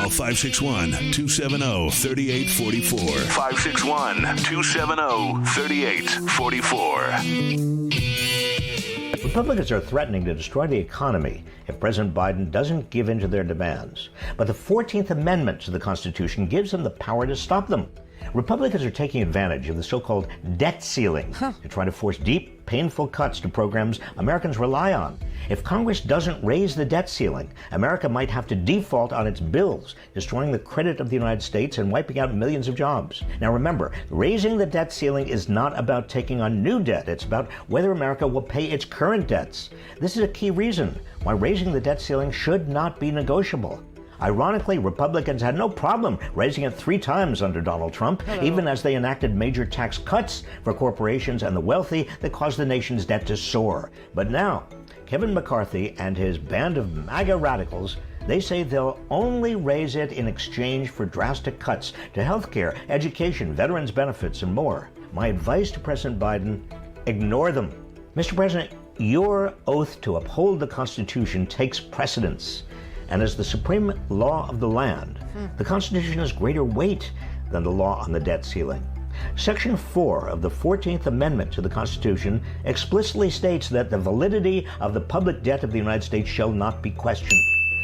Call 561-270-3844. 561-270-3844. Republicans are threatening to destroy the economy if President Biden doesn't give in to their demands. But the 14th Amendment to the Constitution gives them the power to stop them. Republicans are taking advantage of the so-called debt ceiling to try to force deep, painful cuts to programs Americans rely on. If Congress doesn't raise the debt ceiling, America might have to default on its bills, destroying the credit of the United States and wiping out millions of jobs. Now remember, raising the debt ceiling is not about taking on new debt. It's about whether America will pay its current debts. This is a key reason why raising the debt ceiling should not be negotiable. Ironically, Republicans had no problem raising it 3 times under Donald Trump, even as they enacted major tax cuts for corporations and the wealthy that caused the nation's debt to soar. But now, Kevin McCarthy and his band of MAGA radicals, they say they'll only raise it in exchange for drastic cuts to health care, education, veterans benefits, and more. My advice to President Biden, ignore them. Mr. President, your oath to uphold the Constitution takes precedence. And as the supreme law of the land, the Constitution has greater weight than the law on the debt ceiling. Section 4 of the 14th Amendment to the Constitution explicitly states that the validity of the public debt of the United States shall not be questioned.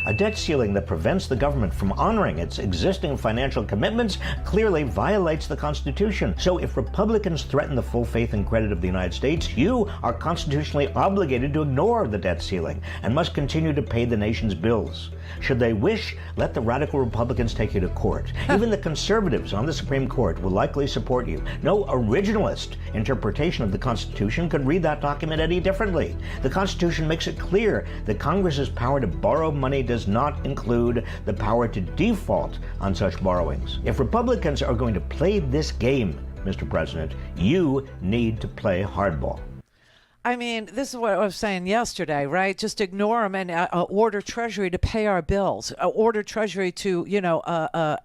A debt ceiling that prevents the government from honoring its existing financial commitments clearly violates the Constitution. So if Republicans threaten the full faith and credit of the United States, you are constitutionally obligated to ignore the debt ceiling and must continue to pay the nation's bills. Should they wish, let the radical Republicans take you to court. Even the conservatives on the Supreme Court will likely support you. No originalist interpretation of the Constitution could read that document any differently. The Constitution makes it clear that Congress's power to borrow money does not include the power to default on such borrowings. If Republicans are going to play this game, Mr. President, you need to play hardball. I mean, this is what I was saying yesterday, right? Just ignore them and order Treasury to pay our bills. Order Treasury to,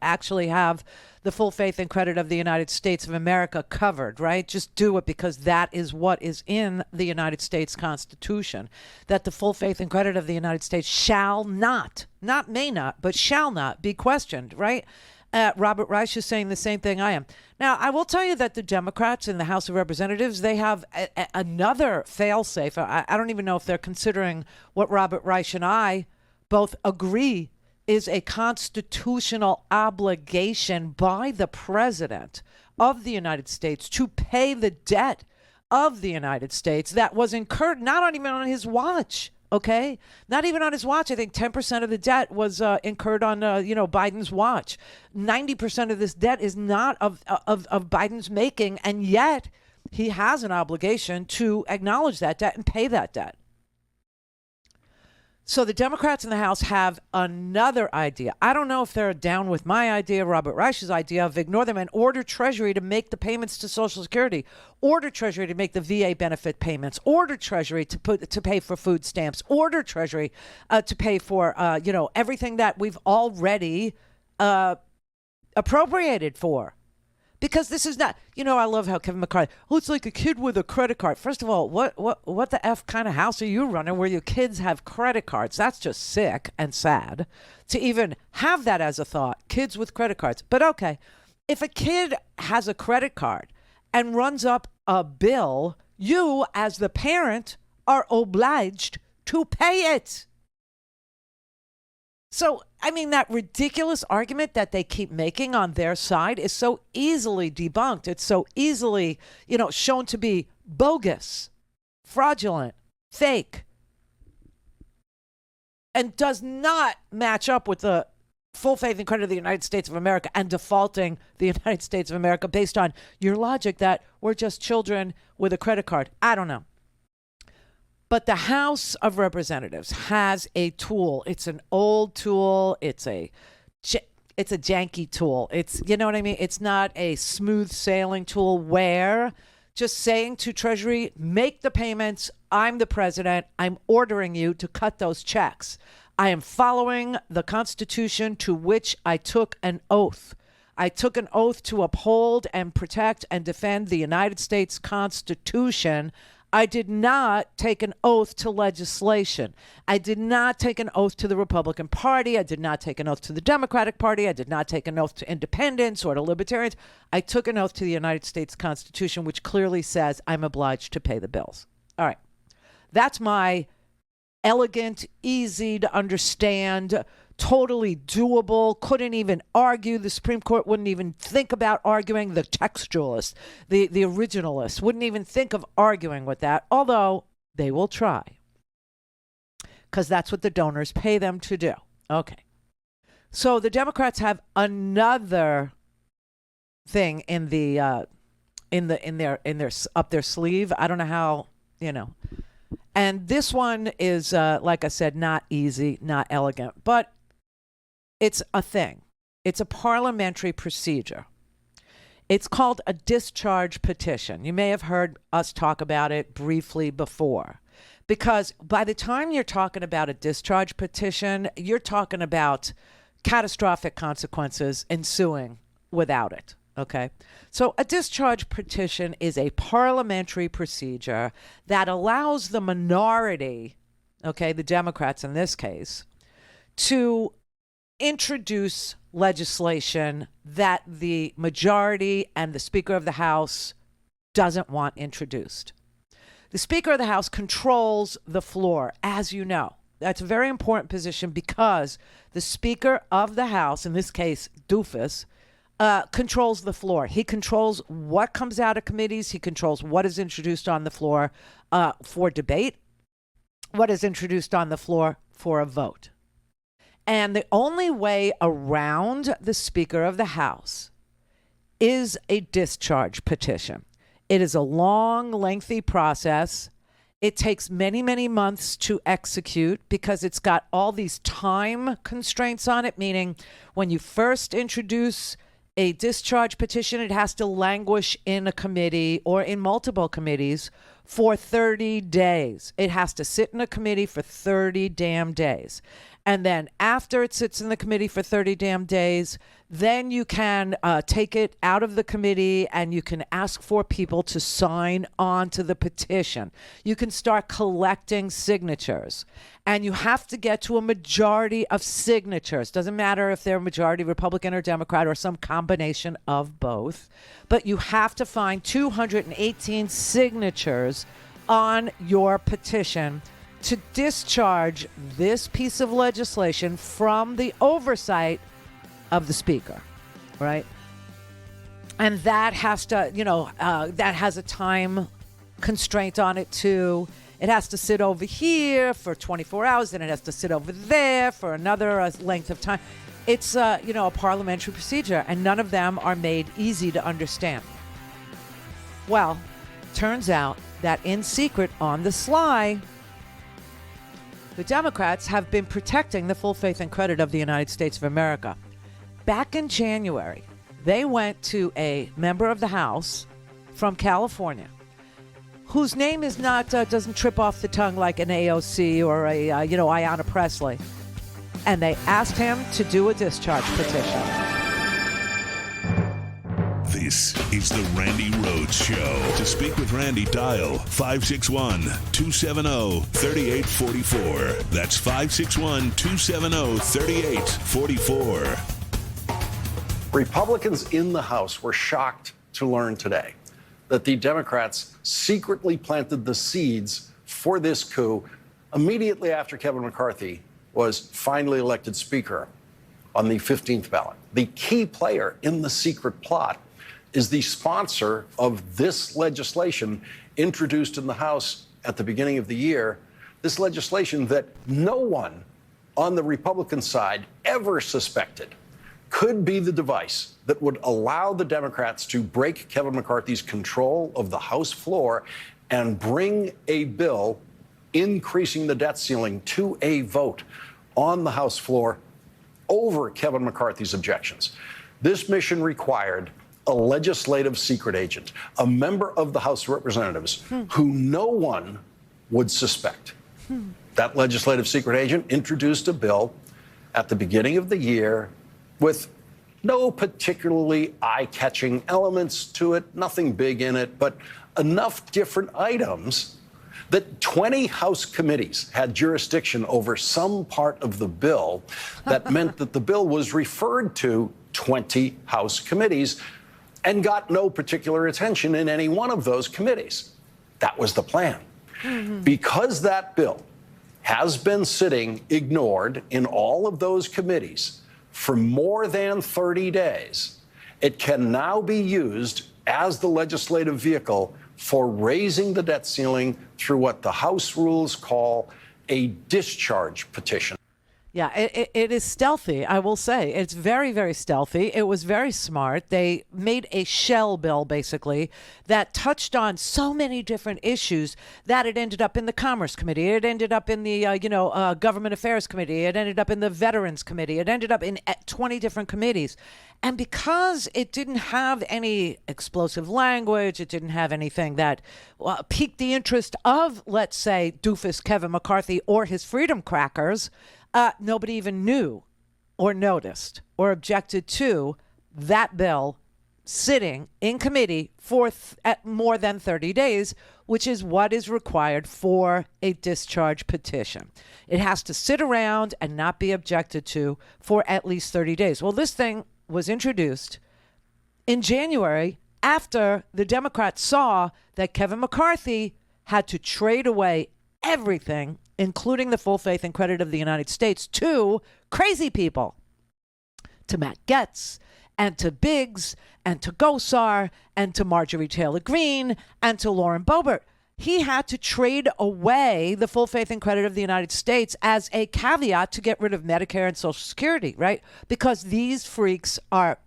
actually have the full faith and credit of the United States of America covered, right? Just do it because that is what is in the United States Constitution, that the full faith and credit of the United States shall not may not, but shall not be questioned, right? Robert Reich is saying the same thing I am. Now, I will tell you that the Democrats in the House of Representatives, they have another failsafe. I don't even know if they're considering what Robert Reich and I both agree is a constitutional obligation by the President of the United States to pay the debt of the United States that was incurred not even on his watch. Okay, not even on his watch. I think 10% of the debt was incurred on, Biden's watch. 90% of this debt is not of Biden's making, and yet he has an obligation to acknowledge that debt and pay that debt. So the Democrats in the House have another idea. I don't know if they're down with my idea, Robert Reich's idea of ignore them and order Treasury to make the payments to Social Security, order Treasury to make the VA benefit payments, order Treasury to pay for food stamps, order Treasury to pay for everything that we've already appropriated for. Because this is not, I love how Kevin McCarthy, it's like a kid with a credit card. First of all, what the F kind of house are you running where your kids have credit cards? That's just sick and sad to even have that as a thought, kids with credit cards. But okay, if a kid has a credit card and runs up a bill, you as the parent are obliged to pay it. So, I mean, that ridiculous argument that they keep making on their side is so easily debunked. It's so easily, shown to be bogus, fraudulent, fake, and does not match up with the full faith and credit of the United States of America and defaulting the United States of America based on your logic that we're just children with a credit card. I don't know. But the House of Representatives has a tool. It's an old tool. It's a janky tool. It's, you know what I mean? It's not a smooth sailing tool where just saying to Treasury, make the payments. I'm the president. I'm ordering you to cut those checks. I am following the Constitution to which I took an oath. I took an oath to uphold and protect and defend the United States Constitution. I did not take an oath to legislation. I did not take an oath to the Republican Party. I did not take an oath to the Democratic Party. I did not take an oath to independents or to libertarians. I took an oath to the United States Constitution, which clearly says I'm obliged to pay the bills. All right. That's my elegant, easy to understand, totally doable, couldn't even argue. The Supreme Court wouldn't even think about arguing. The textualists, the originalists wouldn't even think of arguing with that, although they will try because that's what the donors pay them to do. Okay. So the Democrats have another thing in their up their sleeve. I don't know how, and this one is, like I said, not easy, not elegant, but it's a thing. It's a parliamentary procedure. It's called a discharge petition. You may have heard us talk about it briefly before, because by the time you're talking about a discharge petition, you're talking about catastrophic consequences ensuing without it. Okay. So a discharge petition is a parliamentary procedure that allows the minority, okay, the Democrats in this case, to introduce legislation that the majority and the Speaker of the House doesn't want introduced. The Speaker of the House controls the floor, as you know. That's a very important position because the Speaker of the House, in this case, Doofus, controls the floor. He controls what comes out of committees. He controls what is introduced on the floor for debate, what is introduced on the floor for a vote. And the only way around the Speaker of the House is a discharge petition. It is a long, lengthy process. It takes many, many months to execute because it's got all these time constraints on it, meaning when you first introduce a discharge petition, it has to languish in a committee or in multiple committees for 30 days. It has to sit in a committee for 30 damn days. And then after it sits in the committee for 30 damn days, then you can take it out of the committee and you can ask for people to sign on to the petition. You can start collecting signatures. And you have to get to a majority of signatures. Doesn't matter if they're majority Republican or Democrat or some combination of both. But you have to find 218 signatures on your petition to discharge this piece of legislation from the oversight of the Speaker, right? And that has to, that has a time constraint on it too. It has to sit over here for 24 hours, then it has to sit over there for another length of time. It's, a parliamentary procedure, and none of them are made easy to understand. Well, turns out that in secret, on the sly, the Democrats have been protecting the full faith and credit of the United States of America. Back in January, they went to a member of the House from California, whose name is not doesn't trip off the tongue like an AOC or a Ayanna Pressley, and they asked him to do a discharge petition. This is the Randi Rhodes Show. To speak with Randi, dial 561-270-3844. That's 561-270-3844. Republicans in the House were shocked to learn today that the Democrats secretly planted the seeds for this coup immediately after Kevin McCarthy was finally elected Speaker on the 15th ballot. The key player in the secret plot is the sponsor of this legislation introduced in the House at the beginning of the year, this legislation that no one on the Republican side ever suspected could be the device that would allow the Democrats to break Kevin McCarthy's control of the House floor and bring a bill increasing the debt ceiling to a vote on the House floor over Kevin McCarthy's objections. This mission required a legislative secret agent, a member of the House of Representatives who no one would suspect. That legislative secret agent introduced a bill at the beginning of the year with no particularly eye-catching elements to it, nothing big in it, but enough different items that 20 House committees had jurisdiction over some part of the bill that meant that the bill was referred to 20 House committees and got no particular attention in any one of those committees. That was the plan. Because that bill has been sitting ignored in all of those committees for more than 30 days, it can now be used as the legislative vehicle for raising the debt ceiling through what the House rules call a discharge petition. Yeah, it is stealthy, I will say. It's very, very stealthy. It was very smart. They made a shell bill, basically, that touched on so many different issues that it ended up in the Commerce Committee. It ended up in the, Government Affairs Committee. It ended up in the Veterans Committee. It ended up in 20 different committees. And because it didn't have any explosive language, it didn't have anything that piqued the interest of, let's say, doofus Kevin McCarthy or his freedom crackers, nobody even knew or noticed or objected to that bill sitting in committee for at more than 30 days, which is what is required for a discharge petition. It has to sit around and not be objected to for at least 30 days. Well, this thing was introduced in January after the Democrats saw that Kevin McCarthy had to trade away everything, including the full faith and credit of the United States, to crazy people, to Matt Gaetz and to Biggs and to Gosar and to Marjorie Taylor Greene and to Lauren Boebert. He had to trade away the full faith and credit of the United States as a caveat to get rid of Medicare and Social Security, right? Because these freaks are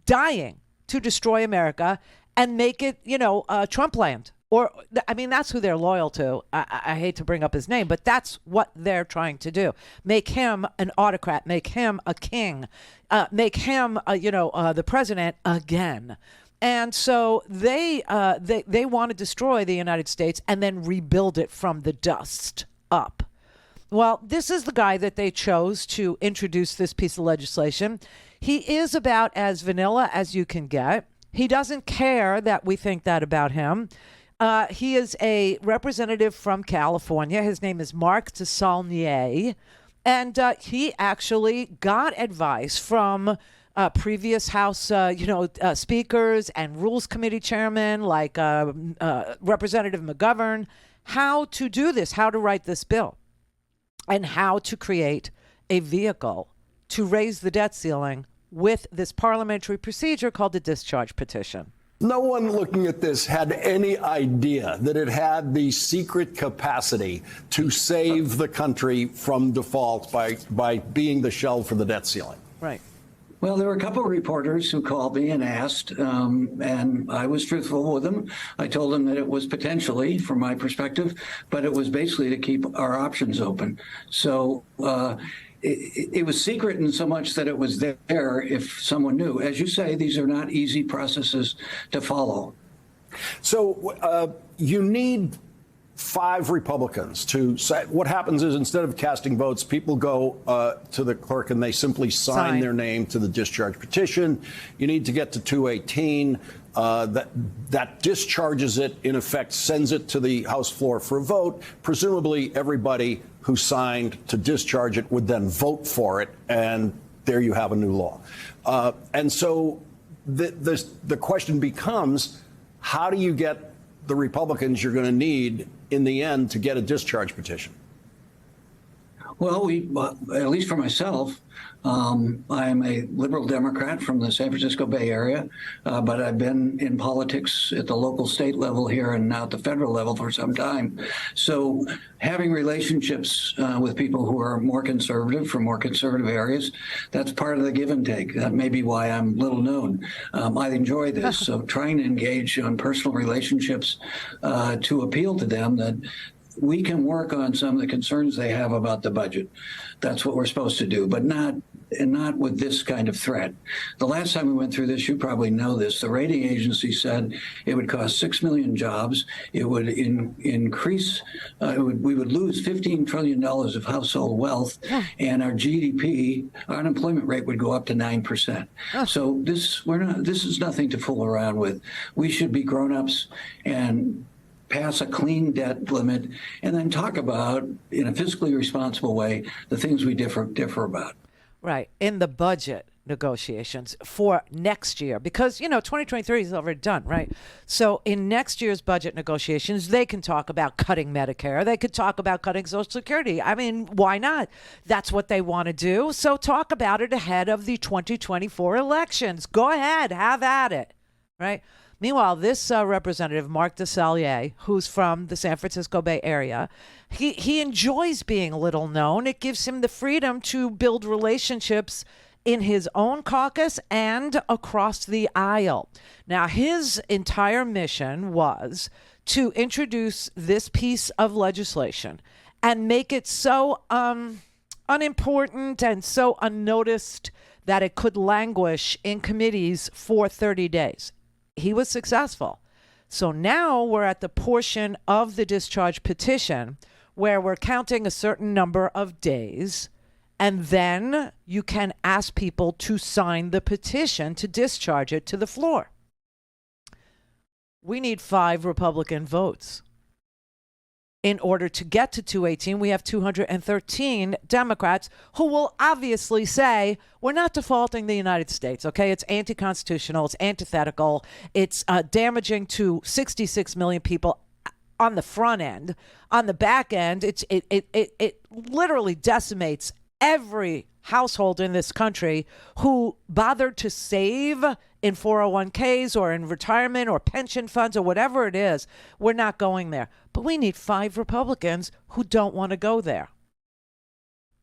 dying to destroy America and make it, Trump land. Or, I mean, that's who they're loyal to. I hate to bring up his name, but that's what they're trying to do. Make him an autocrat, make him a king, make him, the president again. And so they want to destroy the United States and then rebuild it from the dust up. Well, this is the guy that they chose to introduce this piece of legislation. He is about as vanilla as you can get. He doesn't care that we think that about him. He is a representative from California. His name is Mark DeSaulnier. And he actually got advice from previous House, speakers and Rules Committee chairmen like Representative McGovern, how to do this, how to write this bill, and how to create a vehicle to raise the debt ceiling with this parliamentary procedure called the discharge petition. No one looking at this had any idea that it had the secret capacity to save the country from default by being the shell for the debt ceiling. Right. Well, there were a couple of reporters who called me and asked, and I was truthful with them. I told them that it was potentially, from my perspective, but it was basically to keep our options open. So it was secret in so much that it was there if someone knew. As you say, these are not easy processes to follow. So you need 5 Republicans to say. What happens is, instead of casting votes, people go to the clerk and they simply sign their name to the discharge petition. You need to get to 218. That discharges it, in effect, sends it to the House floor for a vote. Presumably, everybody who signed to discharge it would then vote for it, and there you have a new law. And so the question becomes, how do you get the Republicans you're going to need in the end to get a discharge petition? Well, at least for myself, I'm a liberal Democrat from the San Francisco Bay Area, but I've been in politics at the local state level here and now at the federal level for some time. So having relationships with people who are more conservative from more conservative areas, that's part of the give and take. That may be why I'm little known. I enjoy this. So trying to engage on personal relationships to appeal to them that we can work on some of the concerns they have about the budget. That's what we're supposed to do, but not with this kind of threat. The last time we went through this, you probably know this, the rating agency said it would cost 6 million jobs. It would increase, we would lose $15 trillion of household wealth, and our GDP, our unemployment rate would go up to 9%. So this is nothing to fool around with. We should be grown-ups and pass a clean debt limit, and then talk about, in a fiscally responsible way, the things we differ about. Right. In the budget negotiations for next year, because, 2023 is already done, right? So in next year's budget negotiations, they can talk about cutting Medicare. They could talk about cutting Social Security. I mean, why not? That's what they want to do. So talk about it ahead of the 2024 elections. Go ahead. Have at it. Right. Meanwhile, this representative, Mark DeSallier, who's from the San Francisco Bay Area, he enjoys being little known. It gives him the freedom to build relationships in his own caucus and across the aisle. Now, his entire mission was to introduce this piece of legislation and make it so unimportant and so unnoticed that it could languish in committees for 30 days. He was successful. So now we're at the portion of the discharge petition where we're counting a certain number of days, and then you can ask people to sign the petition to discharge it to the floor. We need 5 Republican votes. In order to get to 218, we have 213 Democrats who will obviously say, we're not defaulting the United States, okay? It's anti-constitutional, it's antithetical, it's damaging to 66 million people on the front end. On the back end, it literally decimates every household in this country who bothered to save in 401ks or in retirement or pension funds or whatever it is. We're not going there. But we need 5 Republicans who don't want to go there.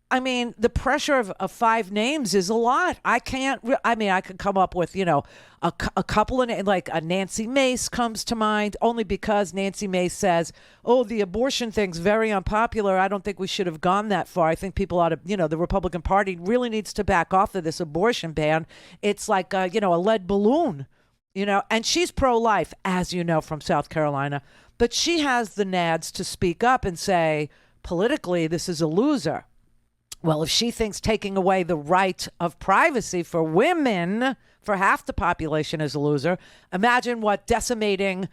I mean, the pressure of 5 names is a lot. I could come up with, a couple of, like a Nancy Mace comes to mind, only because Nancy Mace says, oh, the abortion thing's very unpopular. I don't think we should have gone that far. I think people ought to, the Republican Party really needs to back off of this abortion ban. It's like, a lead balloon, and she's pro-life, as you know, from South Carolina. But she has the nads to speak up and say, politically, this is a loser. Well, if she thinks taking away the right of privacy for women, for half the population, is a loser, imagine what decimating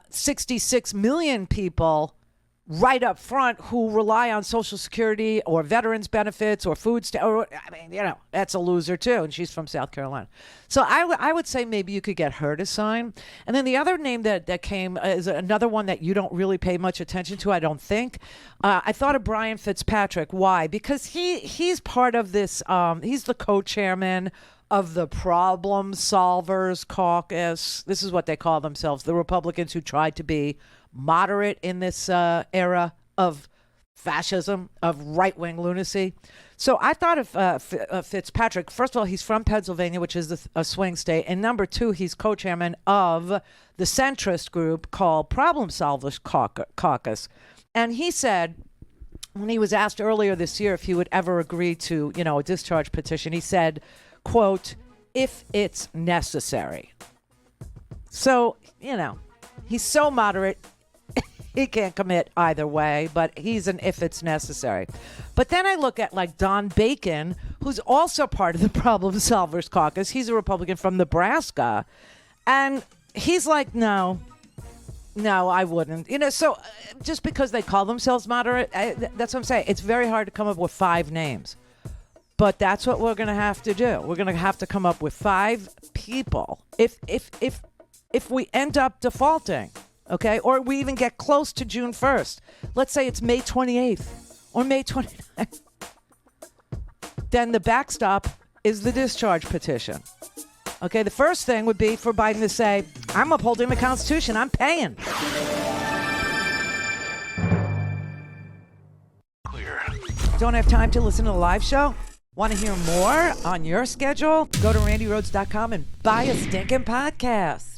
66 million people right up front who rely on Social Security or veterans benefits or food that's a loser too. And she's from South Carolina. So I would say maybe you could get her to sign. And then the other name that came is another one that you don't really pay much attention to, I don't think. I thought of Brian Fitzpatrick. Why? Because he's part of this, he's the co-chairman of the Problem Solvers Caucus. This is what they call themselves, the Republicans who tried to be moderate in this era of fascism, of right-wing lunacy. So I thought of Fitzpatrick. First of all, he's from Pennsylvania, which is a swing state. And number 2, he's co-chairman of the centrist group called Problem Solvers Caucus. And he said, when he was asked earlier this year if he would ever agree to, a discharge petition, he said, quote, if it's necessary. So, he's so moderate, he can't commit either way, but he's an if it's necessary. But then I look at like Don Bacon, who's also part of the Problem Solvers Caucus. He's a Republican from Nebraska. And he's like, no, I wouldn't. So just because they call themselves moderate, that's what I'm saying. It's very hard to come up with 5 names. But that's what we're going to have to do. We're going to have to come up with 5 people. If we end up defaulting, okay, or we even get close to June 1st, let's say it's May 28th or May 29th, then the backstop is the discharge petition. Okay, the first thing would be for Biden to say, I'm upholding the Constitution, I'm paying. Clear. Don't have time to listen to the live show? Want to hear more on your schedule? Go to randyrhodes.com and buy a stinking podcast.